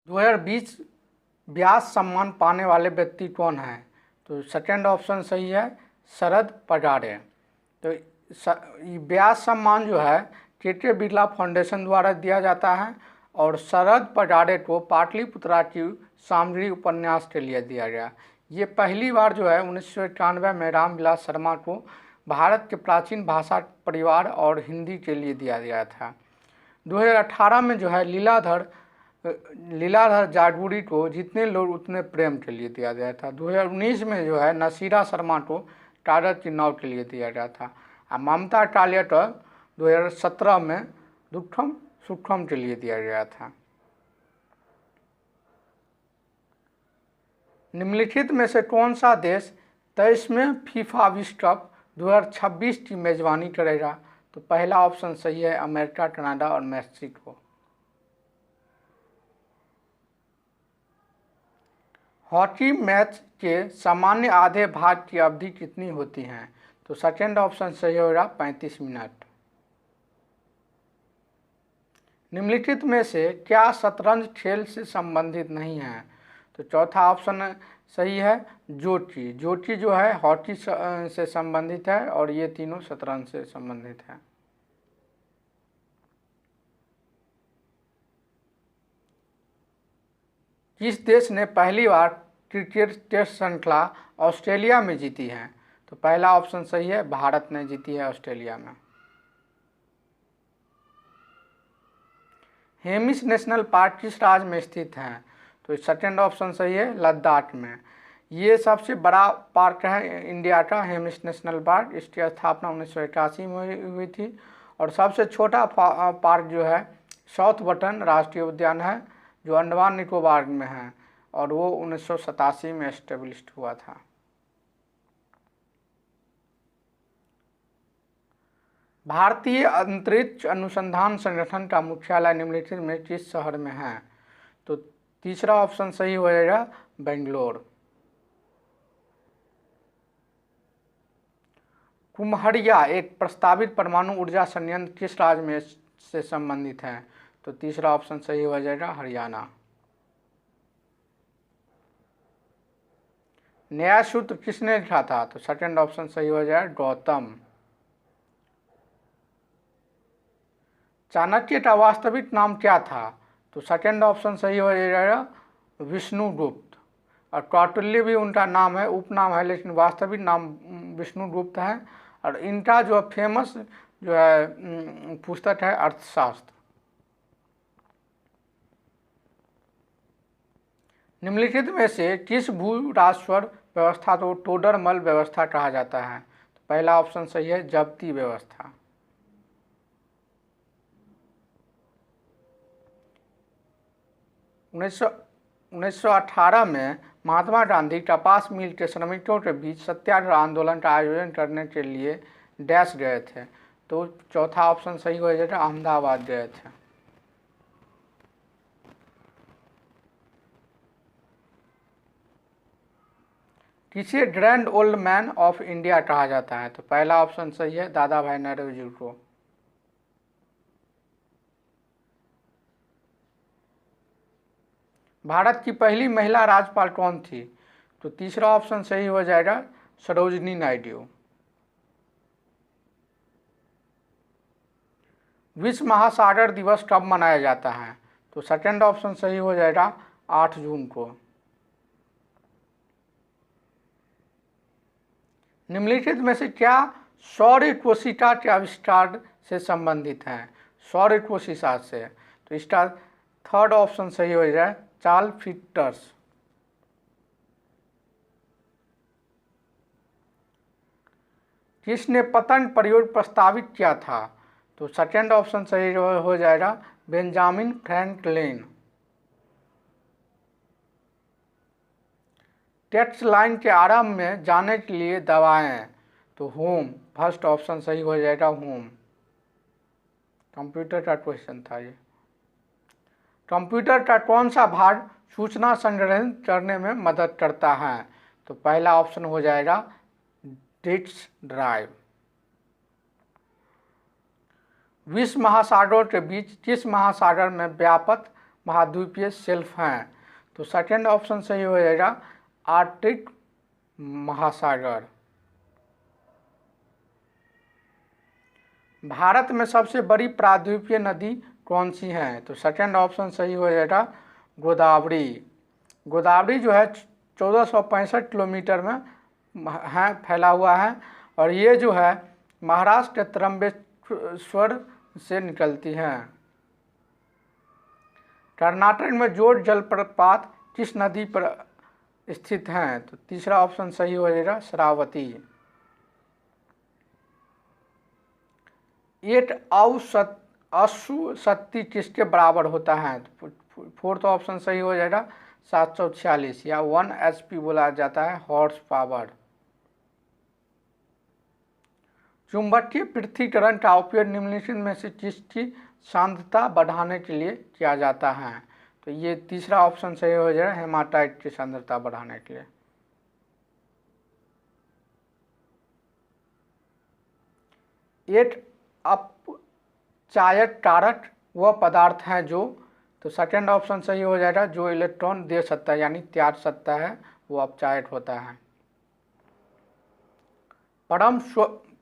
2020 व्यास सम्मान पाने वाले व्यक्ति कौन हैं? तो सेकेंड ऑप्शन सही है, शरद पगारे। तो व्यास सम्मान जो है के बिरला फाउंडेशन द्वारा दिया जाता है और शरद पगारे को पाटलिपुत्रा की सामग्री उपन्यास के लिए दिया गया। ये पहली बार जो है 1991 में रामविलास शर्मा को भारत के प्राचीन भाषा परिवार और हिंदी के लिए दिया गया था। 2018 में जो है लीलाधर जागुरी को जितने लोग उतने प्रेम के लिए दिया गया था। 2019 में जो है नसीरा शर्मा को कागज की नाव के लिए दिया गया था और ममता कालियाकर 2017 में दुखम सुखम के लिए दिया गया था। निम्नलिखित में से कौन सा देश 23वें फीफा विश्व कप 2026 की मेजबानी करेगा? तो पहला ऑप्शन सही है, अमेरिका, कनाडा और मैक्सिको। हॉकी मैच के सामान्य आधे भाग की अवधि कितनी होती है? तो सेकेंड ऑप्शन सही होगा, 35 मिनट। निम्नलिखित में से क्या शतरंज खेल से संबंधित नहीं है? तो चौथा ऑप्शन सही है, जोची। जोची जो है हॉकी से संबंधित है और ये तीनों शतरंज से संबंधित है। किस देश ने पहली बार क्रिकेट टेस्ट श्रृंखला ऑस्ट्रेलिया में जीती है? तो पहला ऑप्शन सही है, भारत ने जीती है ऑस्ट्रेलिया में। हेमिस नेशनल पार्क किस राज्य में स्थित है? तो सेकेंड ऑप्शन सही है, लद्दाख में। ये सबसे बड़ा पार्क है इंडिया का, हेमिस नेशनल पार्क। इसकी स्थापना 1981 में हुई थी। और सबसे छोटा पार्क जो है साउथ बटन राष्ट्रीय उद्यान है, जो अंडमान निकोबार में है और वो 1987 में एस्टेब्लिश्ड हुआ था। भारतीय अंतरिक्ष अनुसंधान संगठन का मुख्यालय निम्नलिखित में किस शहर में है? तो तीसरा ऑप्शन सही हो जाएगा, बेंगलोर। कुम्हरिया एक प्रस्तावित परमाणु ऊर्जा संयंत्र किस राज्य में से संबंधित है? तो तीसरा ऑप्शन सही हो जाएगा, हरियाणा। नया सूत्र किसने लिखा था? तो सेकंड ऑप्शन सही हो जाएगा, गौतम। चाणक्य का वास्तविक नाम क्या था? तो सेकंड ऑप्शन सही हो जाएगा, विष्णुगुप्त। और कौटिल्य भी उनका नाम है, उपनाम है, लेकिन वास्तविक नाम विष्णुगुप्त है। और इनका जो फेमस जो है पुस्तक है अर्थशास्त्र। निम्नलिखित में से किस भू राजस्व व्यवस्था को टोडरमल व्यवस्था कहा जाता है? तो पहला ऑप्शन सही है, जब्ती व्यवस्था। उन्नीस सौ 18 में महात्मा गांधी कपास मिल के श्रमिकों के बीच सत्याग्रह आंदोलन का आयोजन करने के लिए डैश गए थे। तो चौथा ऑप्शन सही हो जाएगा, अहमदाबाद गए थे। किसे grand old man of India कहा जाता है? तो पहला ऑप्शन सही है, दादा भाई नौरोजी को। भारत की पहली महिला राज्यपाल कौन थी? तो तीसरा ऑप्शन सही हो जाएगा, सरोजिनी नायडू। विश्व महासागर दिवस कब मनाया जाता है? तो सेकंड ऑप्शन सही हो जाएगा, 8 जून को। निम्नलिखित में से क्या सौर कोशिका के आविष्कार से संबंधित है? सौर कोशिका से, तो इसका थर्ड ऑप्शन सही हो जाए, चार्ल्स फिटर्स। किसने पतंग प्रयोग प्रस्तावित किया था? तो सेकेंड ऑप्शन सही हो जाएगा, बेंजामिन फ्रैंकलिन। टेक्स्ट लाइन के आरंभ में जाने के लिए दबाएं। तो होम, फर्स्ट ऑप्शन सही हो जाएगा, होम। कंप्यूटर का क्वेश्चन था ये। कंप्यूटर का कौन सा भाग सूचना संग्रहित करने में मदद करता है? तो पहला ऑप्शन हो जाएगा, डिस्क ड्राइव। विश्व महासागरों के बीच किस महासागर में व्यापक महाद्वीपीय शेल्फ हैं। तो सेकंड ऑप्शन सही हो जाएगा आर्कटिक महासागर। भारत में सबसे बड़ी प्रायद्वीपीय नदी कौन सी है? तो सेकंड ऑप्शन सही हो जाएगा गोदावरी। गोदावरी जो है 1465 किलोमीटर में है फैला हुआ है और ये जो है महाराष्ट्र के त्रंबकेश्वर से निकलती है। कर्नाटक में जोड़ जलप्रपात किस नदी पर स्थित हैं? तो तीसरा ऑप्शन सही हो जाएगा शरावती। 8 अश्व शक्ति किसके बराबर होता है? तो फोर्थ ऑप्शन सही हो जाएगा 746 या 1 HP बोला जाता है हॉर्स पावर। चुंबकीय पृथक्करण का उपयोग निम्नलिखित में से किसकी सांद्रता बढ़ाने के लिए किया जाता है? तो ये तीसरा ऑप्शन सही हो जाएगा हेमाटाइट की सांद्रता बढ़ाने के लिए। 8 अपचायक कारक वह पदार्थ हैं जो, तो सेकंड ऑप्शन सही हो जाएगा जो इलेक्ट्रॉन दे सकता है यानी त्याग सकता है वो अपचायक होता है।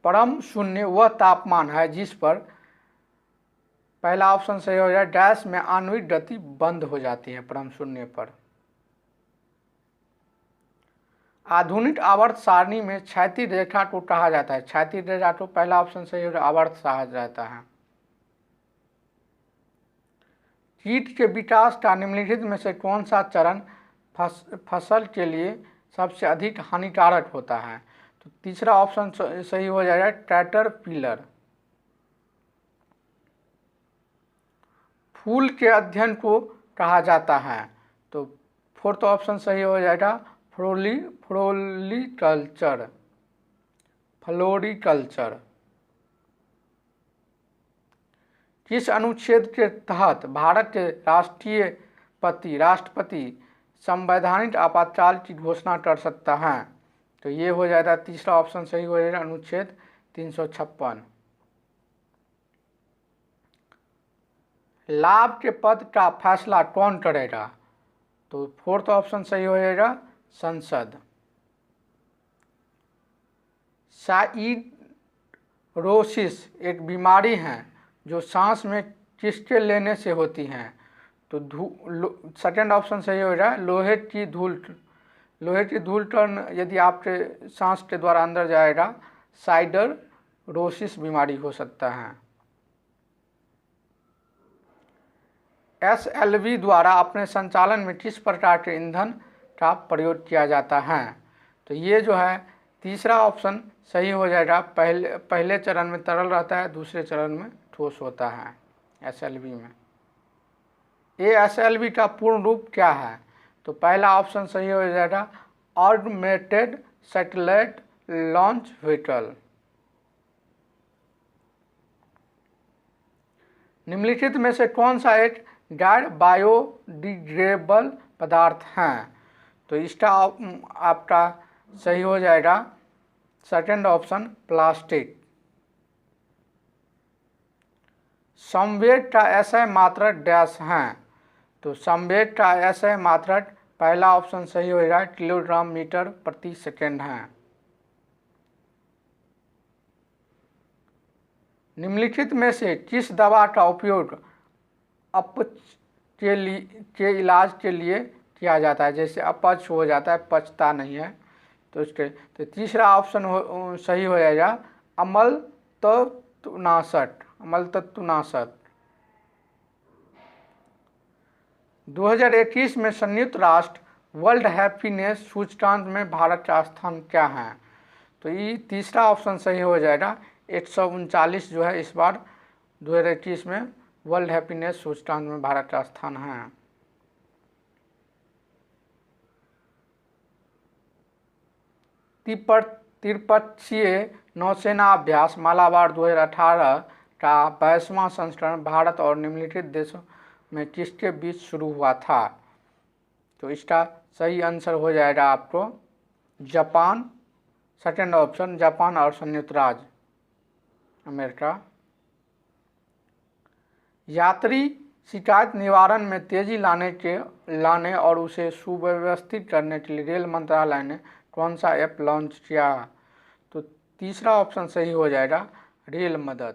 परम शून्य वह तापमान है जिस पर, पहला ऑप्शन सही हो जाए डैश में आणविक गति बंद हो जाती है परम शून्य पर। आधुनिक आवर्त सारणी में क्षैतिज रेखा को कहा जाता है, क्षैतिज रेखा को पहला ऑप्शन सही हो जाए आवर्त कहा जाता है। कीट के विकास का निम्नलिखित में से कौन सा चरण फसल के लिए सबसे अधिक हानिकारक होता है? तो तीसरा ऑप्शन सही हो जाएगा कैटरपिलर। फूल के अध्ययन को कहा जाता है, तो फोर्थ ऑप्शन सही हो जाएगा फ्लोरिकल्चर। किस अनुच्छेद के तहत भारत के राष्ट्रपति संवैधानिक आपातकाल की घोषणा कर सकता है? तो ये हो जाएगा तीसरा ऑप्शन सही हो जाएगा अनुच्छेद 356। लाभ के पद का फैसला कौन करेगा? तो फोर्थ ऑप्शन सही हो जाएगा संसद। साइरोसिस एक बीमारी है जो सांस में किसके लेने से होती हैं? तो सेकंड ऑप्शन सही हो जाए लोहे की धूल टर्न यदि आपके सांस के द्वारा अंदर जाएगा साइडरोसिस बीमारी हो सकता है। SLV द्वारा अपने संचालन में किस प्रकार के ईंधन का प्रयोग किया जाता है? तो ये जो है तीसरा ऑप्शन सही हो जाएगा पहले चरण में तरल रहता है, दूसरे चरण में ठोस होता है SLV में। SLV का पूर्ण रूप क्या है? तो पहला ऑप्शन सही हो जाएगा ऑगमेंटेड सैटेलाइट लॉन्च व्हीकल। निम्नलिखित में से कौन सा एक गैर बायोडिग्रेडेबल पदार्थ हैं? तो इसका आपका सही हो जाएगा सेकंड ऑप्शन प्लास्टिक। संवेग का SI मात्रक डैश हैं? तो संवेग का SI मात्रक पहला ऑप्शन सही हो जाएगा किलोग्राम मीटर प्रति सेकंड है। निम्नलिखित में से किस दवा का उपयोग अपच के इलाज के लिए किया जाता है? जैसे अपच हो जाता है, पचता नहीं है तो इसके, तो तीसरा ऑप्शन सही हो जाएगा अम्लतत्वनाशक। 2021 में संयुक्त राष्ट्र वर्ल्ड हैप्पीनेस सूचकांक में भारत का स्थान क्या है? तो ये तीसरा ऑप्शन सही हो जाएगा 139 जो है इस बार 2021 में वर्ल्ड हैप्पीनेस सूचकांक में भारत का स्थान है। त्रिपक्षीय नौसेना अभ्यास मालाबार 2018 का 22वां संस्करण भारत और निम्नलिखित देशों में किसके बीच शुरू हुआ था? तो इसका सही आंसर हो जाएगा आपको जापान, सेकंड ऑप्शन जापान और संयुक्त राज्य अमेरिका। यात्री शिकायत निवारण में तेजी लाने और उसे सुव्यवस्थित करने के लिए रेल मंत्रालय ने कौन सा ऐप लॉन्च किया? तो तीसरा ऑप्शन सही हो जाएगा, रेल मदद।